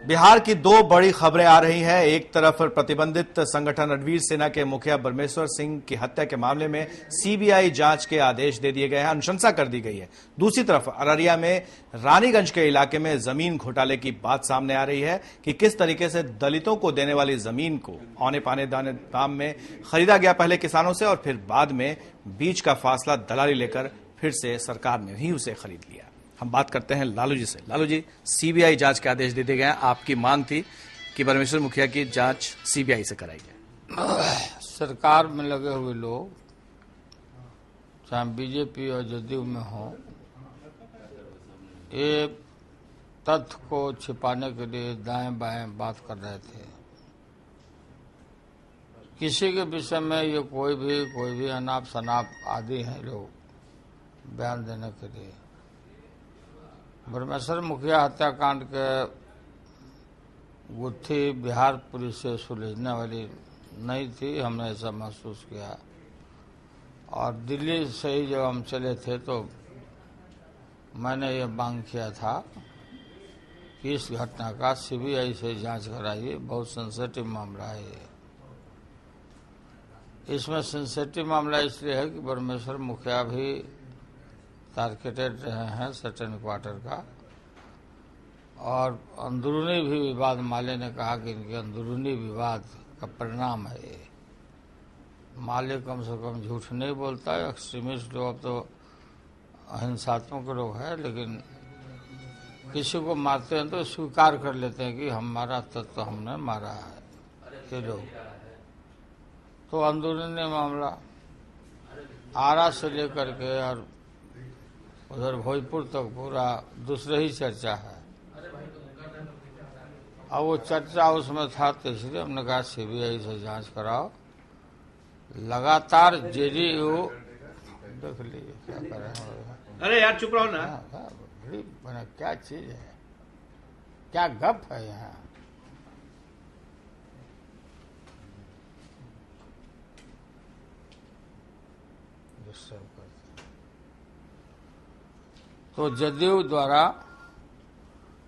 बिहार की दो बड़ी खबरें आ रही हैं। एक तरफ प्रतिबंधित संगठन रणवीर सेना के मुखिया ब्रह्मेश्वर सिंह की हत्या के मामले में सीबीआई जांच के आदेश दे दिए गए हैं, अनुशंसा कर दी गई है। दूसरी तरफ अररिया में रानीगंज के इलाके में जमीन घोटाले की बात सामने आ रही है कि किस तरीके से दलितों को देने वाली जमीन को औने पाने दाम में खरीदा गया, पहले किसानों से और फिर बाद में बीच का फासला दलाली लेकर फिर से सरकार ने ही उसे खरीद लिया। हम बात करते हैं लालू जी से। लालू जी, सीबीआई जांच के आदेश दे दिए गए हैं। आपकी मांग थी कि ब्रह्मेश्वर मुखिया की जांच सीबीआई से कराई जाए। सरकार में लगे हुए लोग, चाहे बीजेपी और जदयू में हो, ये तथ्य को छिपाने के लिए दाएं बाएं बात कर रहे थे। किसी के विषय में ये कोई भी अनाप शनाप आदि हैं लोग बयान देने के लिए। ब्रह्मेश्वर मुखिया हत्याकांड के गुत्थी बिहार पुलिस से सुलझने वाली नहीं थी, हमने ऐसा महसूस किया। और दिल्ली से ही जब हम चले थे तो मैंने ये मांग किया था कि इस घटना का सीबीआई से जांच कराइए। बहुत सेंसिटिव मामला है ये। इसमें सेंसिटिव मामला इसलिए है कि ब्रह्मेश्वर मुखिया भी टारगेटेड रहे हैं सर्टेन क्वार्टर का, और अंदरूनी भी विवाद, माले ने कहा कि इनके अंदरूनी विवाद का परिणाम है ये। माले कम से कम झूठ नहीं बोलता है। एक्सट्रीमिस्ट लोग तो अहिंसात्मक लोग हैं, लेकिन किसी को मारते हैं तो स्वीकार कर लेते हैं कि हमारा तत्व हमने मारा है ये लोग। तो अंदरूनी मामला आरा से लेकर के और उधर भोजपुर तक पूरा दूसरे ही चर्चा है। अब वो चर्चा उसमें था तो इसलिए हमने कहा सीबीआई से जांच कराओ। लगातार जेडीयू देख लीजिए क्या कर रहे हैं। अरे यार चुप रहो ना। बना क्या चीज है, क्या गप है यहाँ। तो जदयू द्वारा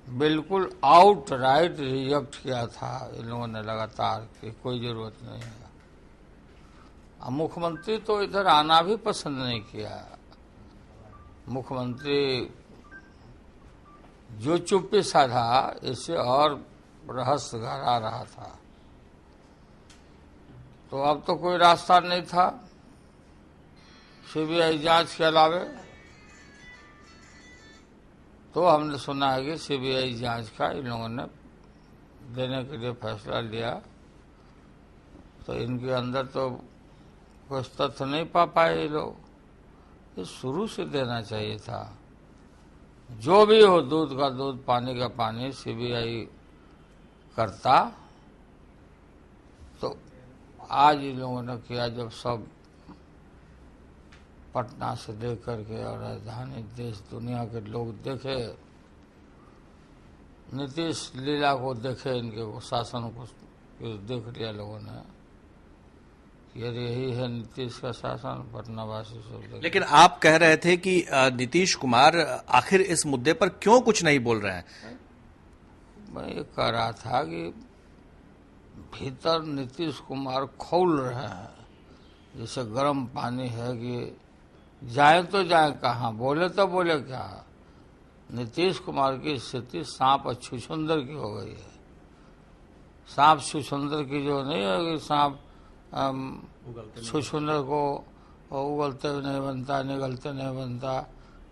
बिल्कुल आउटराइट रिजेक्ट किया था इन लोगों ने लगातार कि कोई जरूरत नहीं है। अब मुख्यमंत्री तो इधर आना भी पसंद नहीं किया। मुख्यमंत्री जो चुप्पी साधा, इससे और रहस्य गहरा रहा था। तो अब तो कोई रास्ता नहीं था सीबीआई जांच के अलावे। तो हमने सुना है कि सीबीआई जांच का इन लोगों ने देने के लिए फैसला लिया। तो इनके अंदर तो कुछ तथ्य नहीं पा पाए ये लोग। ये शुरू से देना चाहिए था। जो भी हो, दूध का दूध पानी का पानी सीबीआई करता। तो आज इन लोगों ने किया, जब सब पटना से लेकर के और राजधानी देश दुनिया के लोग देखे, नीतीश लीला को देखे, इनके शासन को देख लिया लोगों ने। यही है नीतीश का शासन, पटनावासी सब। लेकिन आप कह रहे थे कि नीतीश कुमार आखिर इस मुद्दे पर क्यों कुछ नहीं बोल रहे हैं। मैं ये कह रहा था कि भीतर नीतीश कुमार खौल रहे हैं, जैसे गर्म पानी है कि जाए तो जाए कहाँ, बोले तो बोले क्या। नीतीश कुमार की स्थिति सांप और छुछुंदर की हो गई है। सांप छुछुंदर की जो नहीं है कि सांप छुछुंदर को उगलते हुए नहीं बनता, निगलते नहीं बनता।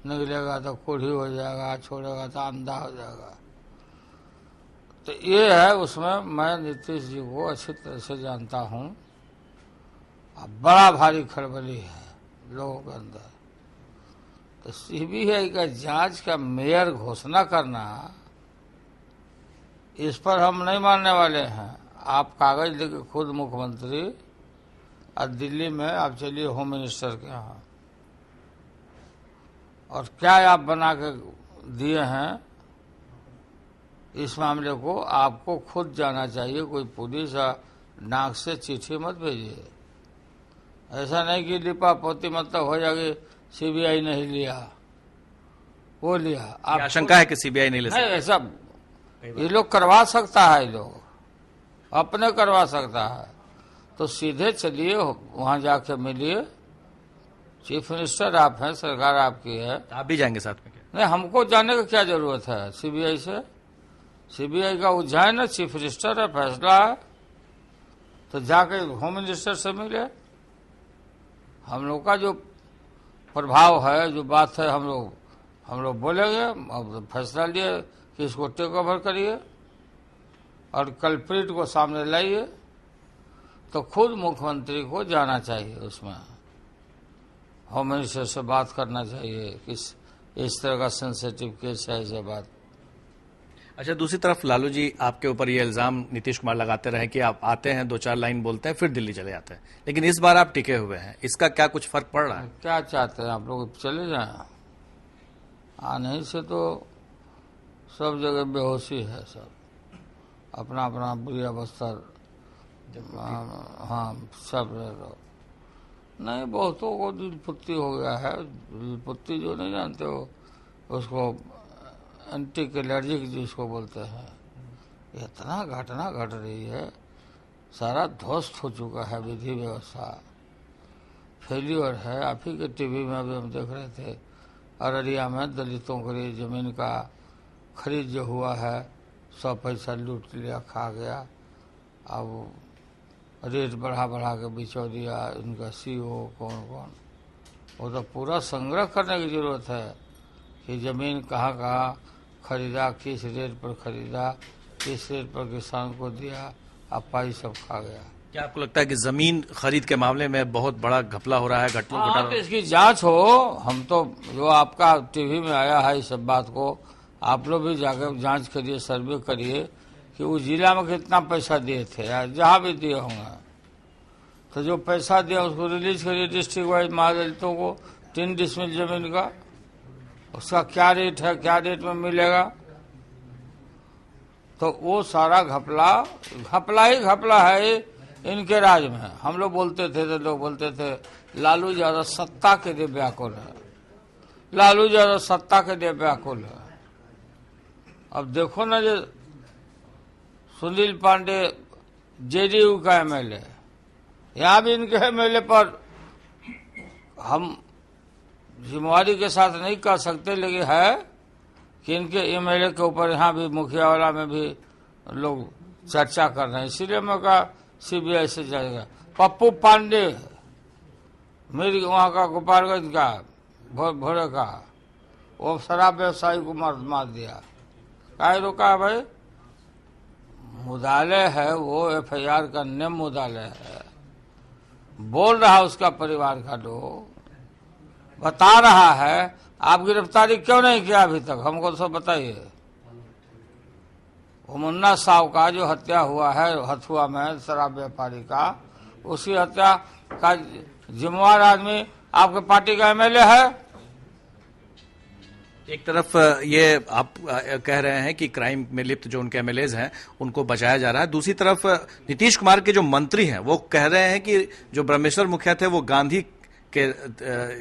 निगलेगा तो कोढ़ी हो जाएगा, छोड़ेगा तो अंधा हो जाएगा। तो ये है उसमें। मैं नीतीश जी को अच्छी तरह से जानता हूँ। बड़ा भारी खलबली है लोगों के अंदर। तो सीबीआई का जांच का मेयर घोषणा करना, इस पर हम नहीं मानने वाले हैं। आप कागज लेके खुद मुख्यमंत्री और दिल्ली में आप चलिए होम मिनिस्टर के यहाँ, और क्या आप बना के दिए हैं इस मामले को, आपको खुद जाना चाहिए। कोई पुलिस नाक से चिट्ठी मत भेजिए। ऐसा नहीं कि लिपा पोती मतलब हो जाएगी सीबीआई नहीं लिया, वो लिया। आप आशंका है कि सीबीआई नहीं ले सकती? नहीं, ऐसा ये लोग करवा सकता है, ये लोग अपने करवा सकता है। तो सीधे चलिए वहां जाके मिलिए, चीफ मिनिस्टर आप हैं, सरकार आपकी है। आप भी जाएंगे साथ में क्या? नहीं, हमको जाने की क्या जरूरत है सीबीआई से? सीबीआई का उज्जैन है, चीफ मिनिस्टर है, फैसला है, तो जाके होम मिनिस्टर से मिले। हम लोग का जो प्रभाव है, जो बात है, हम लोग बोलेंगे। अब फैसला लिए कि इसको टेक ओवर करिए और कल्प्रिट को सामने लाइए। तो खुद मुख्यमंत्री को जाना चाहिए, उसमें होम मिनिस्टर से बात करना चाहिए कि इस तरह का सेंसिटिव केस है, ऐसे बात। अच्छा, दूसरी तरफ लालू जी आपके ऊपर ये इल्जाम नीतीश कुमार लगाते रहे कि आप आते हैं, 2-4 लाइन बोलते हैं, फिर दिल्ली चले जाते हैं, लेकिन इस बार आप टिके हुए हैं, इसका क्या कुछ फर्क पड़ रहा है? क्या चाहते हैं आप लोग? चले जाएं। आने से तो सब जगह बेहोशी है, सब अपना अपना बुरी अवस्था। हाँ, सब नहीं, बहुतों को दिलपुत्ती हो गया है। दिलपुत्ती जो नहीं जानते हो, उसको एंटिक एलर्जिक जिसको बोलते हैं। इतना घटना घट रही है, सारा ध्वस्त हो चुका है, विधि व्यवस्था फेल्यूर है। आप ही के टीवी में अभी हम देख रहे थे, अररिया में दलितों के लिए जमीन का खरीद जो हुआ है, 100 पैसा लूट लिया, खा गया। अब रेट बढ़ा के बिचौ दिया इनका सीईओ कौन, वो तो पूरा संग्रह करने की जरूरत है कि जमीन कहाँ खरीदा, किस रेट पर खरीदा, किस रेट पर किसान को दिया, अब पाई सब खा गया। क्या आपको लगता है कि जमीन खरीद के मामले में बहुत बड़ा घपला हो रहा है, घोटाला? तो इसकी जांच हो। हम तो जो आपका टीवी में आया है इस सब बात को, आप लोग भी जाकर जांच करिए, सर्वे करिए कि उस जिला में कितना पैसा दिए थे, या जहाँ भी दिए होंगे, तो जो पैसा दिया उसको रिलीज करिए डिस्ट्रिक्ट वाइज महादलितों को। 3 डिसमिल जमीन का उसका क्या रेट है, क्या रेट में मिलेगा। तो वो सारा घपला ही घपला है इनके राज में। हम लोग बोलते थे, तो लोग बोलते थे लालू ज्यादा सत्ता के लिए व्याकुल है, लालू ज्यादा सत्ता के लिए व्याकुल है। अब देखो ना, जो सुनील पांडे जेडीयू का एमएलए, यहाँ भी इनके एमएलए पर हम जिम्मेवारी के साथ नहीं कह सकते, लेकिन है कि इनके एमएलए के ऊपर यहाँ भी मुखिया वाला में भी लोग चर्चा कर रहे हैं। इसीलिए मैं कहा सीबीआई से जाएगा। पप्पू पांडे मेरी वहाँ का गोपालगंज का भोरे का, वो शराब व्यवसायी को मार दिया। काहे रोका है भाई? मुदाले है वो, एफआईआर का नियम मुदाले है। बोल रहा उसका परिवार का लोग बता रहा है, आप गिरफ्तारी क्यों नहीं किया अभी तक, हमको तो बताइए। वो मुन्ना साहब का जो हत्या हुआ है हथुआ में, शराब व्यापारी का, उसी हत्या का जिम्मेवार आदमी आपके पार्टी का एमएलए है। एक तरफ ये आप कह रहे हैं कि क्राइम में लिप्त जो उनके एमएलएज हैं उनको बचाया जा रहा है, दूसरी तरफ नीतीश कुमार के जो मंत्री हैं वो कह रहे हैं कि जो ब्रह्मेश्वर मुखिया थे वो गांधी के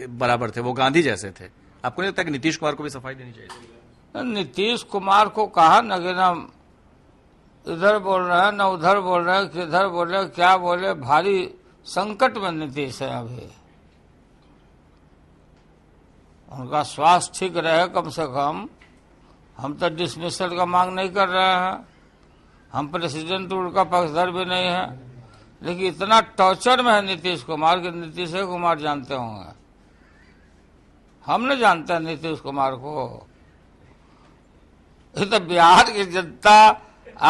बराबर थे, वो गांधी जैसे थे। आपको नहीं लगता कि नीतीश कुमार को भी सफाई देनी चाहिए? नीतीश कुमार को कहा न कि ना इधर बोल रहे हैं, न उधर बोल रहे हैं, किधर बोले, क्या बोले। भारी संकट में नीतीश है अभी। उनका स्वास्थ्य ठीक रहे कम से कम। हम तो डिसमिसल का मांग नहीं कर रहे हैं, हम प्रेसिडेंट रूल का पक्षधर भी नहीं है, लेकिन इतना टॉर्चर में है नीतीश कुमार कि नीतीश कुमार जानते होंगे, हम नहीं जानते हैं नीतीश कुमार को। ये तो बिहार की जनता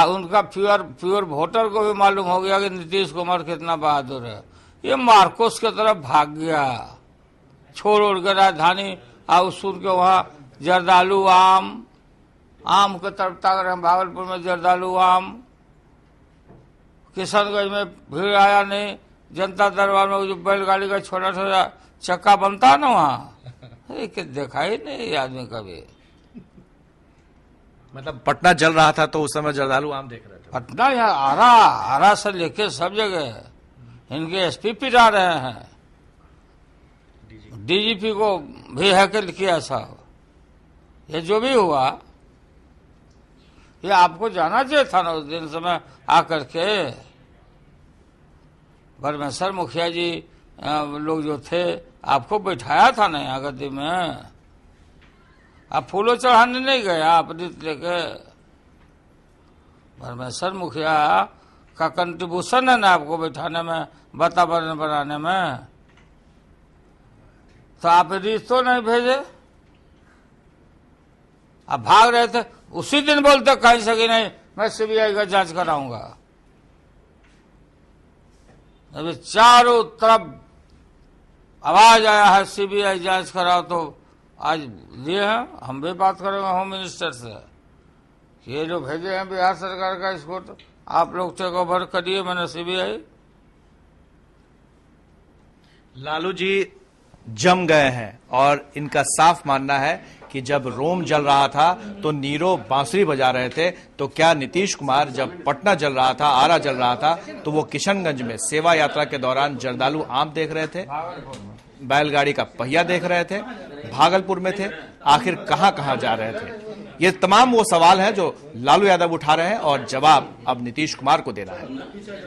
उनका प्योर वोटर को भी मालूम हो गया कि नीतीश कुमार कितना बहादुर है। ये मार्कोस की तरफ भाग गया, छोड़ उड़ के राजधानी सुन के वहाँ जर्दालू आम के तरफ ताक रहे। भागलपुर में जर्दालू आम, किशनगंज में भीड़ आया नहीं, जनता दरबार में जो बैलगाड़ी का छोटा छोटा चक्का बनता है ना, वहाँ देखा ही नहीं आदमी कभी। मतलब पटना जल रहा था तो उस समय जर्दालू आम देख रहे थे। पटना या आरा से लेके सब जगह इनके एसपी पिटा रहे हैं, डीजीपी को भी हैकल किया साहब। ये जो भी हुआ, ये आपको जाना चाहिए था ना उस दिन समय आकर के। परमेश्वर मुखिया जी लोग जो थे, आपको बैठाया था ना यहाँ गद्दी में, आप फूलों चढ़ाने नहीं गए, आप रीत लेके। परमेश्वर मुखिया का कंट्रीब्यूशन है ना आपको बैठाने में, वातावरण बनाने में, तो आप रीत तो नहीं भेजे। आप भाग रहे थे, उसी दिन बोलते कहीं से कि नहीं मैं सीबीआई का जांच कराऊंगा। अभी चारों तरफ आवाज आया है सीबीआई जांच कराओ, तो आज ये है, हम भी बात करेंगे होम मिनिस्टर से, ये जो भेजे हैं बिहार सरकार का, इसको तो आप लोग टेक ओवर करिए, मैंने सीबीआई। लालू जी जम गए हैं और इनका साफ मानना है कि जब रोम जल रहा था तो नीरो बांसुरी बजा रहे थे, तो क्या नीतीश कुमार जब पटना जल रहा था, आरा जल रहा था, तो वो किशनगंज में सेवा यात्रा के दौरान जर्दालू आम देख रहे थे, बैलगाड़ी का पहिया देख रहे थे, भागलपुर में थे, आखिर कहां कहां जा रहे थे? ये तमाम वो सवाल हैं जो लालू यादव उठा रहे हैं और जवाब अब नीतीश कुमार को देना है।